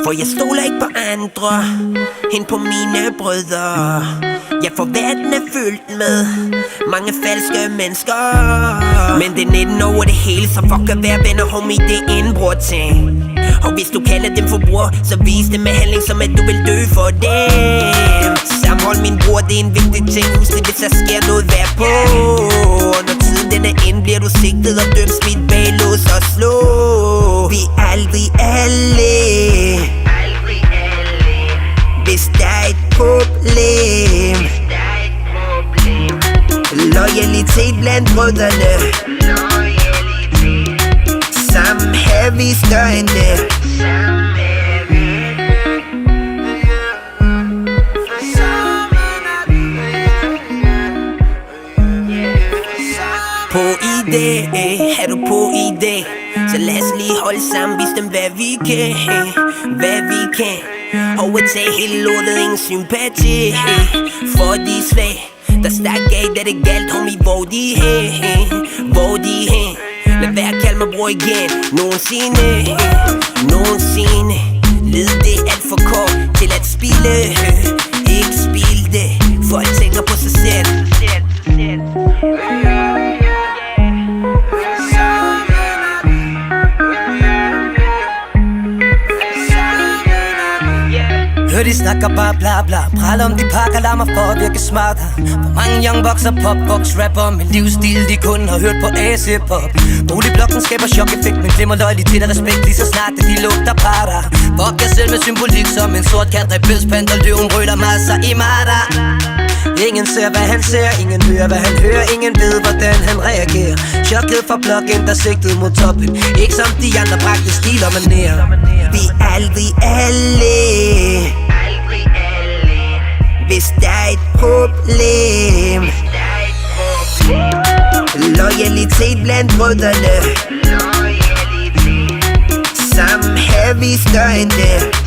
For jeg stoler ikke på andre end på mine brødre. Ja, for verden er fyldt med mange falske mennesker. Men det er 19 over det hele, så fuck at være venner, homie, det er en bror ting. Og hvis du kalder dem for bror, så vis det med handling, som at du vil dø for dem. Sammenhold, min bror, det er en vigtig ting. Husk det, hvis der sker noget, vær på. Og når tiden den er inde, bliver du sigtet og dømt, smidt bag lås og slå. Vi er aldrig alle, hvis der er et problem. Loyalitet blandt brødrene, sammen er vi større end det. På idé, er du på idé? Så lad os lige holde sammen, vis dem hvad vi kan, hvad vi kan. Og at tage hele lortet, ingen sympati for de svage, der stak af, da det galt, homie, hvor de hen, hvor de hen. Lad være at kalde mig bror igen, nogensinde. Led det alt for kort til at spille, ikke spil det, folk tænker på sig selv. Hør de snakker bare bla bla, praler om de pakker, lad mig for at virke smartere. For mange young boxer, popbox, rapper med livsstil, de kun har hørt på AC-pop. Boligblokken skaber chok-effekt, men glemmer loyalitet og respekt lige så snart, at de lugter parter. Fuck jer selv med symbolik som en sort kat, rebelspand og løven brøler masser i marter. Ingen ser hvad han ser, ingen hører hvad han hører, ingen ved hvordan han reagerer. Chokket for blokken, der sigtede mod toppen, ikke som de andre bragte stil og manerer. Vi er aldrig alle, hvis der er et problem. Loyalitet blandt brødrene, sammen er vi større end det.